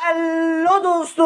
Hello दोस्तों,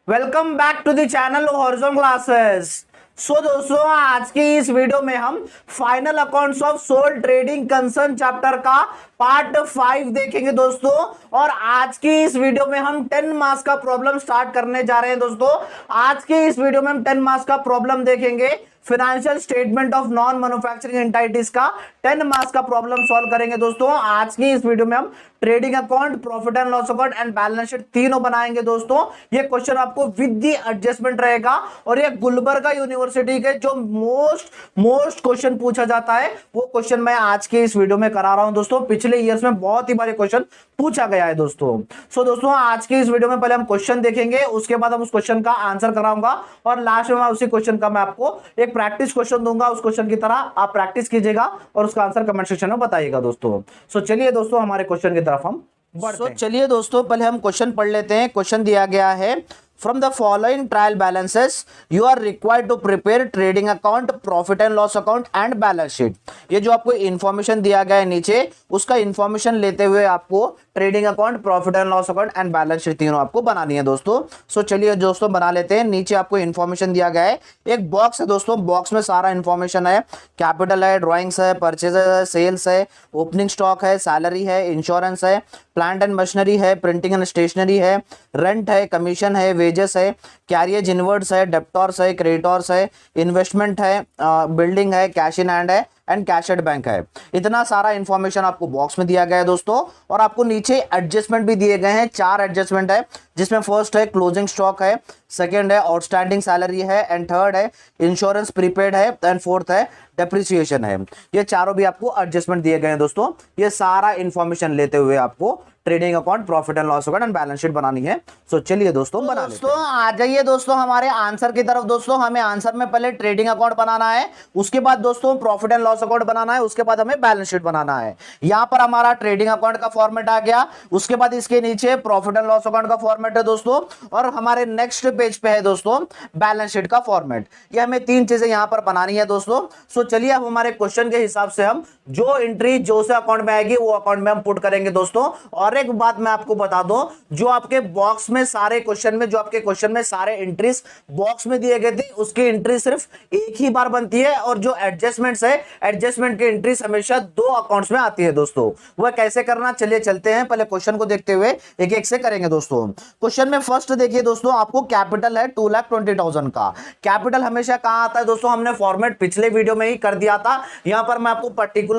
welcome back to the channel Horizon Classes. दोस्तों, आज की इस वीडियो में हम final accounts of sole trading concern chapter का पार्ट 5 देखेंगे दोस्तों। और आज की इस वीडियो में हम 10 मार्क्स का प्रॉब्लम स्टार्ट करने जा रहे हैं दोस्तों। आज की इस वीडियो में हम 10 मार्क्स का प्रॉब्लम देखेंगे। Financial statement of non manufacturing entities का 10 मार्क्स का प्रॉब्लम सॉल्व करेंगे दोस्तों। आज की इस वीडियो में हम trading account, profit and loss account and balance sheet तीनों बनाएंगे दोस्तों। ये क्वेश्चन आपको विद दी एडजस्टमेंट रहेगा और ये गुलबर्गा यूनिवर्सिटी के जो मोस्ट क्वेश्चन पूछा जाता है वो क्वेश्चन मैं आज के इस वीडियो में करा रहा हूं दोस्तों। पिछले ईयर्स में बहुत ही बार क्वेश्चन पूछा गया है दोस्तों। दोस्तों, आज के इस वीडियो में पहले हम क्वेश्चन देखेंगे, उसके बाद हम उस क्वेश्चन का आंसर कराऊंगा और लास्ट में मैं उसी क्वेश्चन का मैं आपको एक प्रैक्टिस क्वेश्चन दूंगा। उस क्वेश्चन की तरह आप प्रैक्टिस कीजिएगा और उसका आंसर कमेंट सेक्शन में बताइएगा दोस्तों। चलिए दोस्तों, हमारे क्वेश्चन की तरफ हम बढ़ते हैं। चलिए दोस्तों, पहले हम क्वेश्चन पढ़ लेते हैं। क्वेश्चन दिया गया है, from the following trial balances you are required to prepare trading account, profit and loss account and balance sheet. ये जो आपको इंफॉर्मेशन दिया गया है नीचे, उसका इंफॉर्मेशन लेते हुए आपको trading account, profit and loss account and balance sheet तीनों आपको बनानी है दोस्तों। चलिए दोस्तों, बना लेते हैं। नीचे आपको इंफॉर्मेशन दिया गया है, एक बॉक्स है दोस्तों। बॉक्स में सारा इंफॉर्मेशन है। कैपिटल है, ड्रॉइंग्स है, परचेज है, सेल्स है, ओपनिंग स्टॉक है, सैलरी है, इंश्योरेंस है, प्लांट एंड मशीनरी है, प्रिंटिंग एंड स्टेशनरी है, रेंट है, कमीशन है, वेजेस है, कैरियज इनवर्ड्स है, डेप्टॉर्स है, क्रेडिटर्स है, इन्वेस्टमेंट है, बिल्डिंग है, कैश इन हैंड है एंड कैश एट बैंक है। इतना सारा इंफॉर्मेशन आपको बॉक्स में दिया गया है दोस्तों। और आपको नीचे एडजस्टमेंट भी दिए गए हैं। 4 एडजस्टमेंट है, जिसमें फर्स्ट है क्लोजिंग स्टॉक है, सेकंड है आउटस्टैंडिंग सैलरी है एंड थर्ड है इंश्योरेंस प्रीपेड है एंड फोर्थ है डेप्रिसिएशन है। ये चारों भी आपको एडजस्टमेंट दिए गए हैं दोस्तों। ये सारा इंफॉर्मेशन लेते हुए आपको trading account, profit and loss account and balance sheet बनानी है। चलिए दोस्तों, बना लेते हैं। आ जाइए दोस्तों हमारे आंसर की तरफ दोस्तों। हमें आंसर में पहले ट्रेडिंग अकाउंट बनाना है, उसके बाद दोस्तों प्रॉफिट एंड लॉस अकाउंट बनाना है, उसके बाद हमें बैलेंस शीट बनाना है। यहां पर हमारा ट्रेडिंग अकाउंट का फॉर्मेट आ गया, उसके बाद इसके नीचे प्रॉफिट एंड लॉस अकाउंट का फॉर्मेट है दोस्तों, और हमारे नेक्स्ट पेज पे है दोस्तों बैलेंस शीट का फॉर्मेट। ये हमें 3 चीजें यहां पर बनानी है दोस्तों। चलिए अब हमारे क्वेश्चन के हिसाब से हम जो एंट्री जो से अकाउंट में आएगी वो अकाउंट में हम पुट करेंगे दोस्तों। और एक बात मैं आपको बता दूं, जो आपके बॉक्स में सारे क्वेश्चन में, जो आपके क्वेश्चन में सारे एंट्रीज बॉक्स में दिए गए थे, उसकी एंट्री सिर्फ एक ही बार बनती है। और जो एडजस्टमेंट्स है, एडजस्टमेंट की एंट्रीज हमेशा 2 अकाउंट्स में आती है दोस्तों। वह कैसे करना, चलिए चलते हैं। पहले क्वेश्चन को देखते हुए एक एक से करेंगे दोस्तों। क्वेश्चन में फर्स्ट देखिए दोस्तों, आपको कैपिटल है 2,20,000 का। कैपिटल हमेशा कहां आता है दोस्तों, हमने फॉर्मेट पिछले वीडियो में ही कर दिया था। यहां पर मैं आपको पर्टिकुलर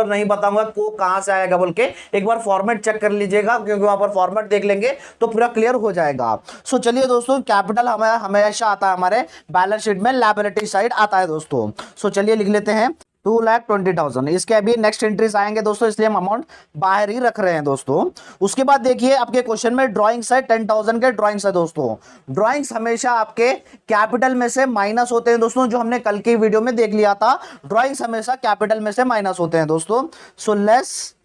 नहीं बताऊंगा को कहां से आएगा बोल के, एक बार फॉर्मेट चेक कर लीजिएगा, क्योंकि वहां पर फॉर्मेट देख लेंगे तो पूरा क्लियर हो जाएगा। चलिए दोस्तों, कैपिटल हमेशा आता है हमारे बैलेंस शीट में, लायबिलिटी साइड आता है दोस्तों। चलिए लिख लेते हैं 2,20,000। इसके अभी नेक्स्ट एंट्रीज आएंगे दोस्तों, इसलिए हम अमाउंट बाहर ही रख रहे हैं दोस्तों। उसके बाद देखिए आपके क्वेश्चन में ड्राइंग्स है, 10,000 के ड्राइंग्स है दोस्तों। ड्राइंग्स हमेशा आपके कैपिटल में से माइनस होते हैं दोस्तों, जो हमने कल की वीडियो में देख लिया था। ड्राइंग्स हमेशा कैपिटल में से माइनस होते हैं दोस्तों। लेस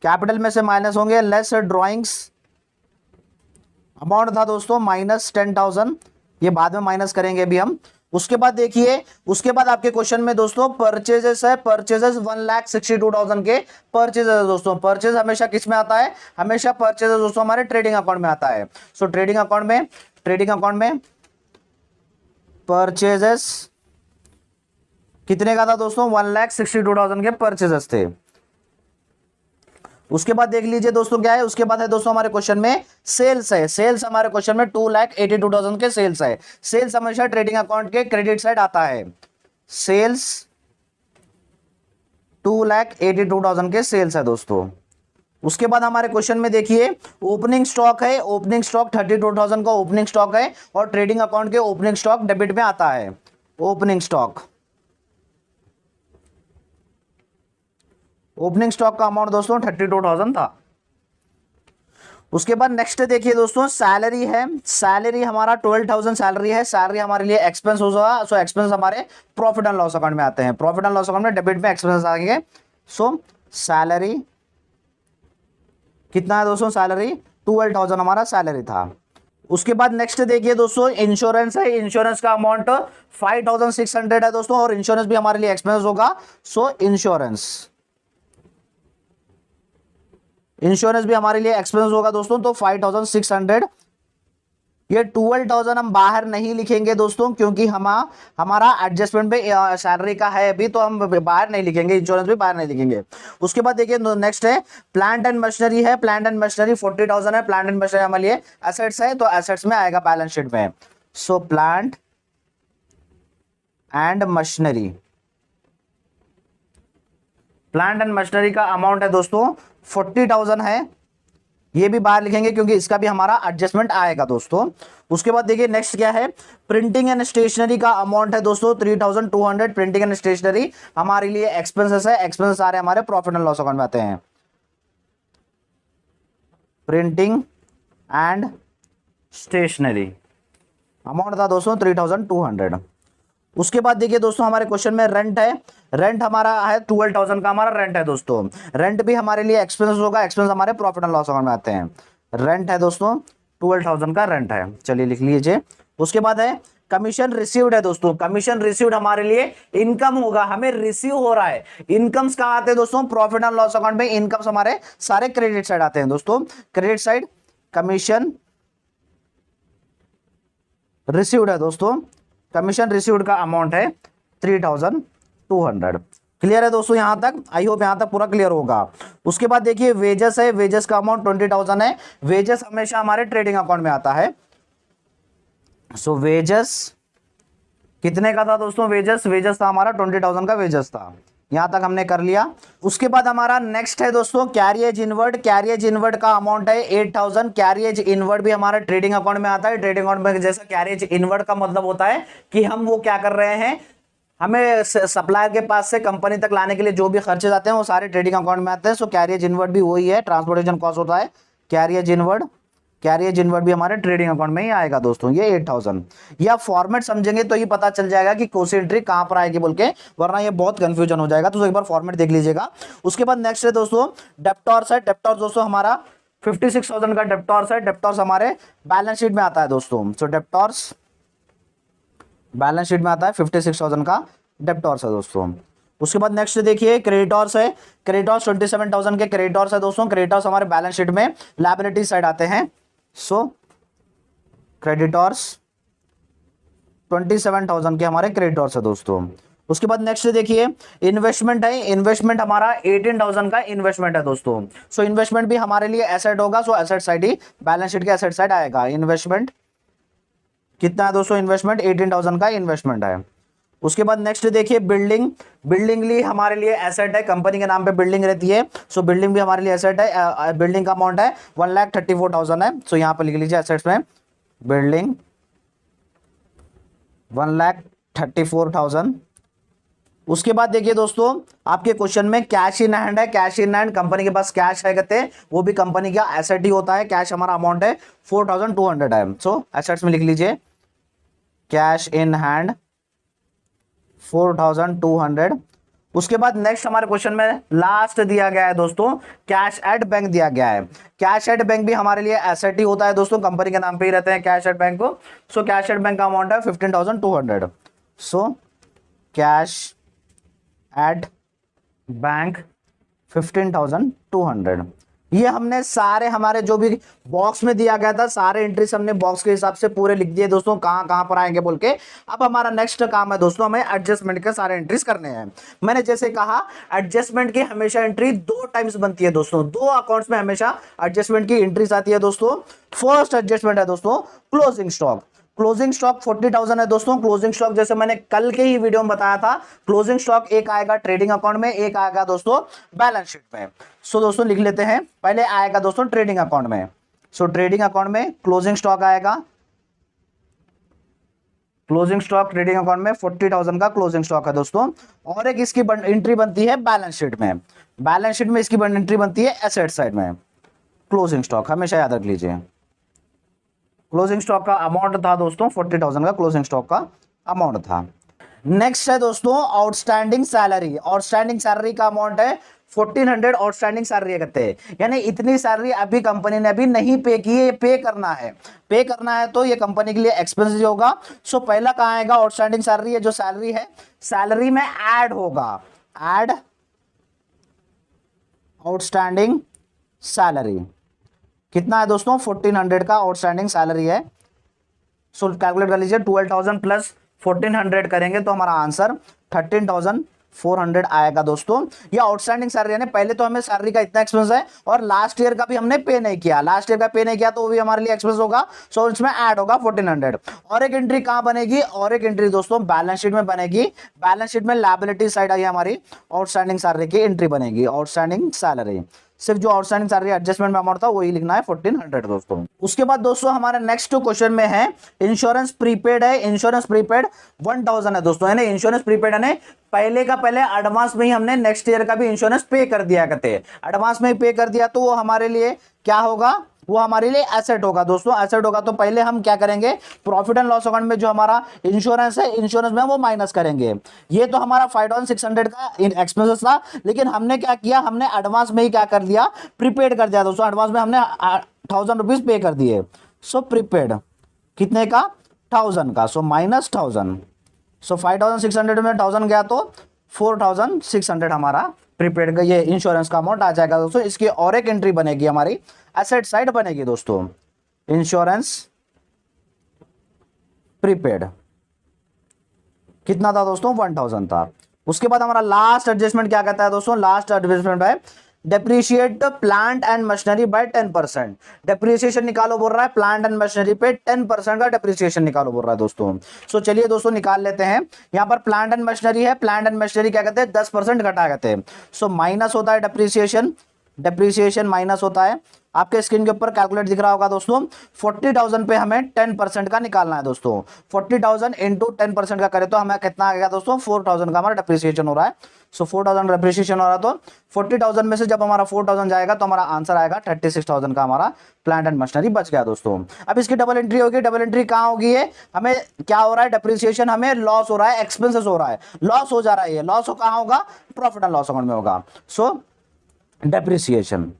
कैपिटल में से माइनस होंगे, लेस ड्राइंग्स। अमाउंट था दोस्तों -10,000, ये बाद में माइनस करेंगे अभी हम। उसके बाद देखिए, उसके बाद आपके क्वेश्चन में दोस्तों परचेजेस है, परचेजेस 1,62,000 के परचेजेस है दोस्तों। परचेज हमेशा किस में आता है, हमेशा परचेजेस दोस्तों हमारे ट्रेडिंग अकाउंट में आता है। ट्रेडिंग अकाउंट में परचेजेस कितने का था दोस्तों, 1,62,000 के परचेजेस थे। उसके बाद देख लीजिए दोस्तों क्या है, उसके बाद है दोस्तों हमारे क्वेश्चन में सेल्स है। सेल्स हमारे क्वेश्चन में 2,82,000 के सेल्स है। सेल्स हमेशा ट्रेडिंग अकाउंट के क्रेडिट साइड आता है। सेल्स 2,82,000 के सेल्स है दोस्तों। उसके बाद हमारे क्वेश्चन में देखिए ओपनिंग स्टॉक है। ओपनिंग स्टॉक 32,000 का ओपनिंग स्टॉक है और ट्रेडिंग अकाउंट के ओपनिंग स्टॉक डेबिट में आता है। ओपनिंग स्टॉक का अमाउंट दोस्तों 32,000 था। उसके बाद नेक्स्ट देखिए दोस्तों, सैलरी है। सैलरी हमारा 12,000 सैलरी है। सैलरी हमारे लिए एक्सपेंस होगा, सो एक्सपेंस हमारे प्रॉफिट एंड लॉस अकाउंट में आते हैं। प्रॉफिट एंड लॉस अकाउंट में डेबिट में एक्सपेंस आएंगे। सैलरी कितना है दोस्तों, सैलरी 12,000 हमारा सैलरी था। उसके बाद नेक्स्ट देखिए दोस्तों, इंश्योरेंस है। इंश्योरेंस का अमाउंट 5,600 है दोस्तों, और इंश्योरेंस भी हमारे लिए एक्सपेंस होगा। इंश्योरेंस इंश्योरेंस भी हमारे लिए एक्सपेंस होगा दोस्तों, तो 5600। ये 12,000 हम बाहर नहीं लिखेंगे दोस्तों, क्योंकि हमारा एडजस्टमेंट पे सैलरी का है अभी, तो हम बाहर नहीं लिखेंगे, इंश्योरेंस भी बाहर नहीं लिखेंगे। उसके बाद देखिए नेक्स्ट है प्लांट एंड मशीनरी है। प्लांट एंड मशीनरी 40,000 है। प्लांट एंड मशीनरी हमारे लिए एसेट्स है, तो एसेट्स में आएगा बैलेंस शीट में। So plant and machinery, plant and machinery का अमाउंट है दोस्तों 40,000 है। ये भी बाहर लिखेंगे क्योंकि इसका भी हमारा एडजस्टमेंट आएगा दोस्तों। उसके बाद देखिए नेक्स्ट क्या है, प्रिंटिंग एंड स्टेशनरी का अमाउंट है दोस्तों 3,200। प्रिंटिंग एंड स्टेशनरी हमारे लिए एक्सपेंसेस है, एक्सपेंसेस सारे हमारे प्रॉफिट एंड लॉस अकाउंट में आते हैं। प्रिंटिंग एंड स्टेशनरी अमाउंट था दोस्तों 3,200। उसके बाद देखिए दोस्तों हमारे क्वेश्चन में रेंट है। रेंट हमारा है 12,000 का हमारा रेंट है दोस्तों। रेंट भी हमारे लिए एक्सपेंस होगा, एक्सपेंस हमारे प्रॉफिट एंड लॉस अकाउंट में आते हैं। रेंट है दोस्तों 12,000 का रेंट है, चलिए लिख लीजिए। उसके बाद है कमीशन रिसीव्ड है दोस्तों। कमीशन रिसीव्ड हमारे लिए इनकम होगा, हमें रिसीव हो रहा है। इनकम्स कहां आते हैं दोस्तों, प्रॉफिट एंड लॉस अकाउंट में। इनकम्स हमारे सारे क्रेडिट साइड आते हैं दोस्तों, क्रेडिट साइड। कमीशन रिसीव्ड है दोस्तों, कमीशन रिसीव्ड का अमाउंट है 3,200। क्लियर है दोस्तों यहां तक, आई होप यहां तक पूरा क्लियर होगा। उसके बाद देखिए वेजेस है। वेजेस का अमाउंट 20,000 है। वेजेस हमेशा हमारे ट्रेडिंग अकाउंट में आता है। सो वेजेस कितने का था दोस्तों, वेजेस था हमारा 20,000 का वेजेस था। यहां तक हमने कर लिया। उसके बाद हमारा नेक्स्ट है दोस्तों कैरियज इनवर्ड। कैरियज इनवर्ड का अमाउंट है 8,000। कैरियज इनवर्ड भी हमारा ट्रेडिंग अकाउंट में आता है। ट्रेडिंग अकाउंट में जैसा कैरियज इनवर्ड का मतलब होता है कि हम वो क्या कर रहे हैं, हमें सप्लायर के पास से कंपनी तक लाने के लिए जो भी खर्चे जाते हैं वो सारे ट्रेडिंग अकाउंट में आते हैं। सो कैरियज इनवर्ड भी वही है, ट्रांसपोर्टेशन कॉस्ट होता है कैरियज इनवर्ड। कैरियज इनवर्ड भी हमारे ट्रेडिंग अकाउंट में ही आएगा दोस्तों, ये 8,000। या फॉर्मेट समझेंगे तो ये पता चल जाएगा कि कौन सी एंट्री कहां पर आएगी बोल के, वरना ये बहुत कंफ्यूजन हो जाएगा। तो एक बार फॉर्मेट देख लीजिएगा। उसके बाद नेक्स्ट है दोस्तों डेप्टॉर्स है। डेप्टॉर्स दोस्तों हमारा 56,000 का डेप्टॉर्स है। डेप्टॉर्स हमारे बैलेंस शीट में आता है दोस्तों। सो डेप्टॉर्स बैलेंस शीट में आता है 56,000 का डेप्टॉर्स है दोस्तों। उसके बाद नेक्स्ट देखिए क्रेडिटॉर्स है। क्रेडिटॉर्स 27,000 के क्रेडिटॉर्स है दोस्तों। क्रेडिटॉर्स हमारे बैलेंस शीट में लायबिलिटी साइड आते हैं। सो क्रेडिटॉर्स 27,000 के हमारे क्रेडिटॉर्स है दोस्तों। उसके बाद नेक्स्ट देखिए इन्वेस्टमेंट है। इन्वेस्टमेंट हमारा 18,000 का इन्वेस्टमेंट है दोस्तों। सो इन्वेस्टमेंट भी हमारे लिए एसेट होगा। सो एसेट साइड ही बैलेंस शीट के एसेट साइड आएगा। इन्वेस्टमेंट कितना है दोस्तों, इन्वेस्टमेंट 18,000 का इन्वेस्टमेंट है। उसके बाद नेक्स्ट देखिए बिल्डिंग। बिल्डिंग लिए हमारे लिए एसेट है, कंपनी के नाम पे बिल्डिंग रहती है। सो बिल्डिंग भी हमारे लिए एसेट है। बिल्डिंग का अमाउंट है 1,34,000 है। सो यहां पर लिख लीजिए एसेट्स में बिल्डिंग 1,34,000। उसके बाद देखिए दोस्तों आपके क्वेश्चन में कैश इन हैंड है। कैश इन हैंड कंपनी के पास कैश है कहते हैं, वो भी कंपनी का एसेट ही होता है। कैश हमारा अमाउंट है 4,200 है। सो एसेट्स में लिख लीजिए कैश इन हैंड 4,200। उसके बाद नेक्स्ट हमारे क्वेश्चन में लास्ट दिया गया है दोस्तों कैश एट बैंक दिया गया है। कैश एट बैंक भी हमारे लिए एसेट ही होता है दोस्तों, कंपनी के नाम पे ही रहते हैं कैश एट बैंक को। सो कैश एट बैंक का अमाउंट है 15,200। So cash at bank 15,200। ये हमने सारे हमारे जो भी बॉक्स में दिया गया था सारे एंट्रीज हमने बॉक्स के हिसाब से पूरे लिख दिए दोस्तों, कहां कहां पर आएंगे बोल के। अब हमारा नेक्स्ट काम है दोस्तों हमें एडजस्टमेंट के सारे एंट्रीज करने हैं। मैंने जैसे कहा एडजस्टमेंट की हमेशा एंट्री 2 टाइम्स बनती है दोस्तों। 2 अकाउंट्स में हमेशा एडजस्टमेंट की एंट्रीज आती है दोस्तों। फर्स्ट एडजस्टमेंट है दोस्तों क्लोजिंग स्टॉक। क्लोजिंग स्टॉक 40,000 है दोस्तों। क्लोजिंग स्टॉक जैसे मैंने कल के ही वीडियो में बताया था, क्लोजिंग स्टॉक एक आएगा ट्रेडिंग अकाउंट में, एक आएगा दोस्तों बैलेंस शीट में। सो दोस्तों लिख लेते हैं, पहले आएगा दोस्तों ट्रेडिंग अकाउंट में। सो ट्रेडिंग अकाउंट में क्लोजिंग स्टॉक आएगा। क्लोजिंग स्टॉक ट्रेडिंग अकाउंट में 40,000 का क्लोजिंग स्टॉक है दोस्तों। और एक इसकी एंट्री बनती है बैलेंस शीट में। बैलेंस शीट में इसकी एंट्री बनती है एसेट साइड में। क्लोजिंग स्टॉक हमेशा याद रख लीजिए। क्लोजिंग स्टॉक का अमाउंट था दोस्तों 40,000 का क्लोजिंग स्टॉक का अमाउंट था। नेक्स्ट है दोस्तों आउटस्टैंडिंग सैलरी। आउटस्टैंडिंग सैलरी का अमाउंट है 1,400। आउटस्टैंडिंग सैलरी कहते हैं यानी इतनी सैलरी अभी कंपनी ने अभी नहीं पे की है, पे करना है। पे करना है तो ये कंपनी के लिए एक्सपेंसिव होगा। सो पहला कहां आएगा, आउटस्टैंडिंग सैलरी है जो सैलरी है, सैलरी में ऐड होगा। ऐड आउटस्टैंडिंग सैलरी कितना है दोस्तों, 1400 का आउटस्टैंडिंग सैलरी है। सो कैलकुलेट कर लीजिए, 12,000 प्लस 1400 करेंगे तो हमारा आंसर 13,400 आएगा दोस्तों। ये आउटस्टैंडिंग सैलरी है, पहले तो हमें सैलरी का इतना एक्सपेंस है और लास्ट ईयर का भी हमने पे नहीं किया, लास्ट ईयर का पे नहीं किया तो वो भी हमारे लिए एक्सपेंस होगा। सो इसमें ऐड होगा 1400। और एक एंट्री कहां बनेगी, और एक एंट्री दोस्तों बैलेंस शीट में बनेगी। बैलेंस शीट में लायबिलिटी साइड आई हमारी, आउटस्टैंडिंग सैलरी की एंट्री बनेगी, आउटस्टैंडिंग सैलरी, सिर्फ जो आउटस्टैंडिंग सैलरी एडजस्टमेंट में अमाउंट था वही लिखना है 1400 दोस्तों। उसके बाद दोस्तों हमारे नेक्स्ट क्वेश्चन में है इंश्योरेंस प्रीपेड है, इंश्योरेंस प्रीपेड 1000 है दोस्तों, यानी इंश्योरेंस प्रीपेड है पहले का पहले एडवांस में ही हमने नेक्स्ट ईयर का भी इंश्योरेंस पे कर दिया करते हैं, एडवांस में ही पे कर दिया तो वो हमारे लिए क्या होगा, वो हमारे लिए एसेट होगा दोस्तों, एसेट होगा। तो पहले हम क्या करेंगे, प्रॉफिट एंड लॉस अकाउंट में जो हमारा इंश्योरेंस है, इंश्योरेंस में वो माइनस करेंगे। ये तो हमारा 5,600 का एक्सपेंसेस था, लेकिन हमने क्या किया, हमने एडवांस में ही क्या कर दिया, प्रीपेड कर दिया दोस्तों, एडवांस में हमने 1000 रुपीज पे कर दिए। सो प्रीपेड कितने का, 1000 का, सो माइनस 1000। सो 5,600 में 1000 गया तो 4,600 हमारा प्रीपेड का ये इंश्योरेंस का अमाउंट आ जाएगा दोस्तों। इसकी और एक एंट्री बनेगी हमारी, एसेट साइड बनेगी दोस्तों, इंश्योरेंस प्रीपेड कितना था दोस्तों, 1000 था। उसके बाद हमारा लास्ट एडजस्टमेंट क्या कहता है दोस्तों, लास्ट एडजस्टमेंट है depreciate plant and machinery by 10%। Depreciation निकालो बोल रहा है, प्लांट एंड मशीनरी पे 10% का डेप्रिसिएशन निकालो बोल रहा है दोस्तों। सो चलिए दोस्तों निकाल लेते हैं। यहाँ पर प्लांट एंड मशीनरी है, प्लांट एंड मशीनरी क्या कहते हैं, 10% घटा कहते हैं। सो माइनस होता है डेप्रिसिएशन, डेप्रिसिएशन माइनस होता है। आपके स्क्रीन के ऊपर कैलकुलेट दिख रहा होगा दोस्तों, 40,000 पे हमें 10% का निकालना है दोस्तों। 40,000 इंटू 10% का करें तो हमें कितना आ गया दोस्तों, 4,000 का हमारा डेप्रिसिएशन हो रहा है। सो 4,000 डेप्रिसिएशन हो रहा है, तो 40,000 में से जब हमारा 4,000 जाएगा तो हमारा आंसर आएगा 36,000 का हमारा प्लांट एंड मशीनरी बच गया दोस्तों। अब इसकी डबल एंट्री होगी, डबल एंट्री कहाँ होगी, है हमें क्या हो रहा है, डेप्रिसिएशन हमें लॉस हो रहा है, एक्सपेंसेस हो रहा है, लॉस हो जा रहा है, ये लॉस कहाँ होगा, प्रॉफिट एंड लॉस अकाउंट में होगा। सो डेप्रिसिएशन,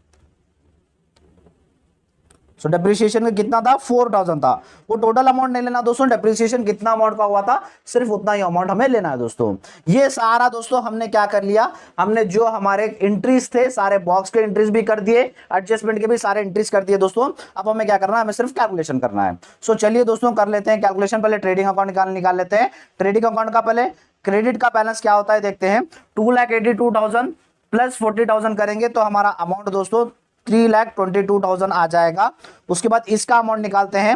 सो डेप्रिसिएशन का कितना था, 4,000 था। वो टोटल अमाउंट नहीं लेना दोस्तों, डेप्रिसिएशन कितना अमाउंट का हुआ था, सिर्फ उतना ही अमाउंट हमें लेना है दोस्तों। ये सारा दोस्तों हमने क्या कर लिया, हमने जो हमारे इंट्रीज थे सारे बॉक्स के इंट्रीज भी कर दिए, एडजस्टमेंट के भी सारे इंट्रीज कर दिए दोस्तों। अब हमें क्या करना है, हमें सिर्फ कैलकुलेशन करना है। सो चलिए दोस्तों कर लेते हैं कैलकुलेशन। पहले ट्रेडिंग अकाउंट निकाल लेते हैं। ट्रेडिंग अकाउंट का पहले क्रेडिट का बैलेंस क्या होता है देखते हैं। 2,82,000 प्लस 40,000 करेंगे तो हमारा अमाउंट दोस्तों 3,22,000 आ जाएगा। उसके बाद इसका अमाउंट निकालते हैं।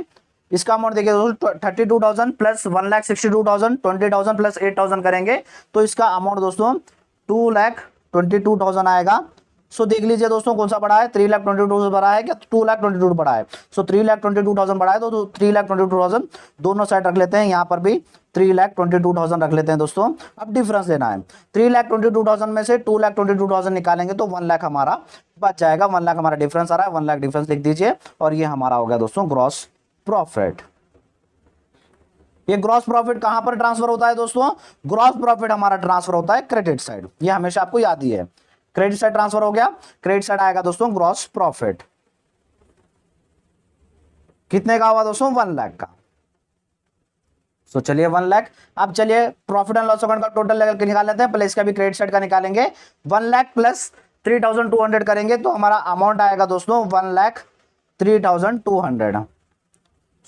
इसका अमाउंट देखिए दोस्तों 32,000 प्लस 1,62,000, 20,000 प्लस 8,000 करेंगे तो इसका अमाउंट दोस्तों 2,22,000 आएगा। सो देख लीजिए दोस्तों कौन सा बड़ा है, 3,22,000 बड़ा है क्या, 2,22,000 बड़ा है। सो 3,22,000 बड़ा है तो 3,22,000 दोनों साइड रख लेते हैं, यहाँ पर भी 3,22,000 रख लेते हैं दोस्तों। अब डिफरेंस लेना है, 3,22,000 में से 2,22,000 निकालेंगे तो 1,00,000 हमारा बच जाएगा। 1,00,000 हमारा डिफरेंस आ रहा है, 1,00,000 डिफरेंस लिख दीजिए और ये हमारा हो गया दोस्तों ग्रॉस प्रॉफिट। ये ग्रॉस प्रॉफिट कहां पर ट्रांसफर होता है दोस्तों, ग्रॉस प्रॉफिट हमारा ट्रांसफर होता है क्रेडिट साइड, ये हमेशा आपको याद ही है। क्रेडिट साइड ट्रांसफर हो गया, क्रेडिट साइड आएगा दोस्तों ग्रॉस प्रॉफिट। कितने का हुआ दोस्तों, 1,00,000 का। तो चलिए 1,00,000। अब चलिए प्रॉफिट एंड लॉस अकाउंट का टोटल लेवल के निकाल लेते हैं। पहले इसका भी क्रेडिट साइड का निकालेंगे। 1,00,000 प्लस 3,200 करेंगे तो हमारा अमाउंट आएगा दोस्तों 1,03,200।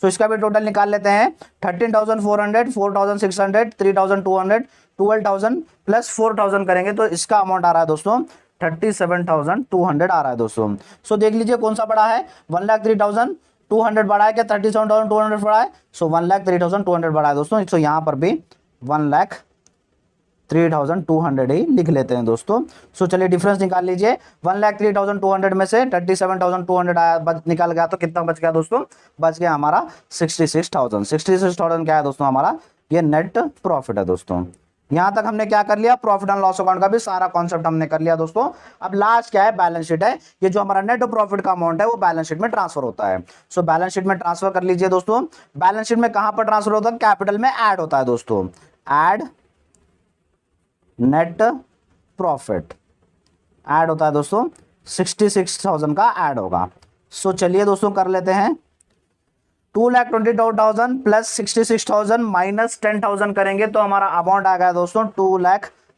सो इसका भी टोटल निकाल लेते हैं। 13,400, 4,600, 3,200, 12,000 प्लस 4,000 करेंगे तो इसका अमाउंट आ रहा है दोस्तों 37,200 आ रहा है दोस्तों। सो देख लीजिए कौन सा बड़ा है, 1,03,200 बड़ा है क्या, 37,200 बड़ा है। सो 1,03,200 बड़ा है दोस्तों। सो यहाँ पर भी 1,03,200 ही लिख लेते हैं दोस्तों। सो चलिए डिफरेंस निकाल लीजिए। 1,03,200 में से 37,200 निकाल गया तो कितना बच गया दोस्तों, बच गया हमारा 66,000। 66,000 क्या है दोस्तों हमारा, ये नेट प्रॉफिट है दोस्तों। यहां तक हमने क्या कर लिया, प्रॉफिट एंड लॉस अकाउंट का भी सारा कॉन्सेप्ट हमने कर लिया दोस्तों। अब लास्ट क्या है, बैलेंस शीट है। ये जो हमारा नेट प्रॉफिट का अमाउंट है वो बैलेंस शीट में ट्रांसफर होता है। सो बैलेंस शीट में ट्रांसफर कर लीजिए दोस्तों। बैलेंस शीट में कहां पर ट्रांसफर होता है, कैपिटल में ऐड होता है दोस्तों। ऐड नेट प्रॉफिट ऐड होता है दोस्तों, 66,000 का ऐड होगा। सो चलिए दोस्तों कर लेते हैं। 2,22,000 प्लस 66,000 माइनस 10,000 करेंगे तो हमारा अमाउंट आ गया दोस्तों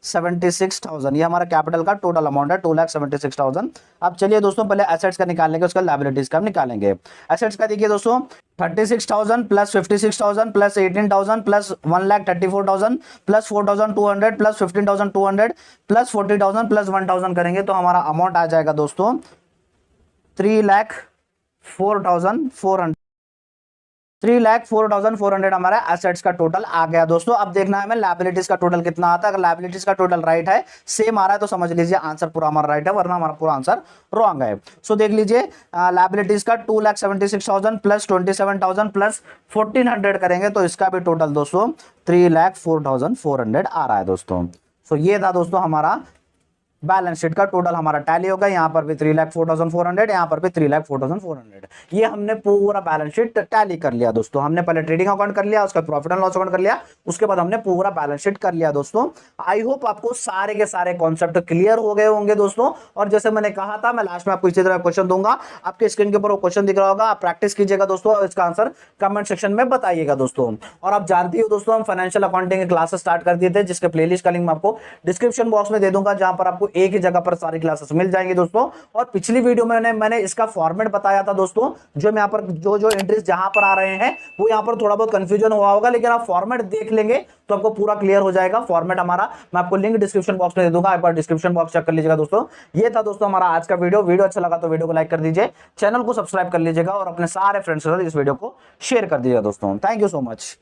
2,76,000, ये हमारा कैपिटल का टोटल अमाउंट है 2,76,000। अब चलिए दोस्तों पहले एसेट्स का निकालेंगे, उसका लायबिलिटीज का हम निकालेंगे। एसेट्स का देखिए दोस्तों 36,000 plus 56,000 plus 18,000 plus 1,34,000 plus 4,200 plus 15,200 plus 40,000 plus 1,000 करेंगे तो हमारा अमाउंट आ जाएगा दोस्तों 3,04,400। 3,04,400 हमारा एसेट्स का टोटल आ गया दोस्तों। अब देखना है हमें लायबिलिटीज का टोटल कितना आता है। अगर लायबिलिटीज का टोटल राइट है, सेम आ रहा है, तो समझ लीजिए आंसर पूरा हमारा राइट है, वरना हमारा पूरा आंसर रॉन्ग है। सो देख लीजिए लायबिलिटीज का 2,76,000 प्लस 27,000 प्लस 1,400 करेंगे तो इसका भी टोटल दोस्तों 3,04,400 आ रहा है दोस्तों। सो ये था दोस्तों हमारा बैलेंस शीट का टोटल हमारा टैली होगा। यहाँ पर भी 3,04,400, यहाँ पर भी 3,04,400। ये हमने पूरा बैलेंस शीट टैली कर लिया दोस्तों। हमने पहले ट्रेडिंग अकाउंट कर लिया, उसका प्रॉफिट एंड लॉस अकाउंट कर लिया, उसके बाद हमने पूरा बैलेंस शीट कर लिया दोस्तों। आई होप आपको सारे के सारे कॉन्सेप्ट क्लियर हो गए होंगे दोस्तों। और जैसे मैंने कहा था, मैं लास्ट में आपको इसी तरह क्वेश्चन दूंगा, आपके स्क्रीन के ऊपर वो क्वेश्चन दिख रहा होगा, आप प्रैक्टिस कीजिएगा दोस्तों और इसका आंसर कमेंट सेक्शन में बताइएगा दोस्तों। और आप जानती हो दोस्तों, हम फाइनेंशियल अकाउंटिंग की क्लासेस स्टार्ट कर दिए थे, जिसके प्लेलिस्ट का लिंक मैं आपको डिस्क्रिप्शन बॉक्स में दे दूंगा, जहां पर आपको एक ही जगह पर सारी क्लासेस मिल जाएंगी दोस्तों। और पिछली वीडियो में मैंने इसका फॉर्मेट बताया था दोस्तों, जो मैं यहाँ पर जो एंट्रीज जहां पर आ रहे हैं वो यहाँ पर थोड़ा बहुत कंफ्यूजन हुआ होगा, लेकिन आप फॉर्मेट देख लेंगे तो आपको पूरा क्लियर हो जाएगा। फॉर्मेट हमारा मैं आपको लिंक डिस्क्रिप्शन बॉक्स में दे दूंगा, एक बार डिस्क्रिप्शन बॉक्स चेक कर लीजिएगा दोस्तों। ये था दोस्तों हमारा आज का वीडियो अच्छा लगा तो वीडियो को लाइक कर दीजिए, चैनल को सब्सक्राइब कर लीजिएगा और अपने सारे फ्रेंड्स के साथ इस वीडियो को शेयर कर दीजिएगा दोस्तों। Thank you so much.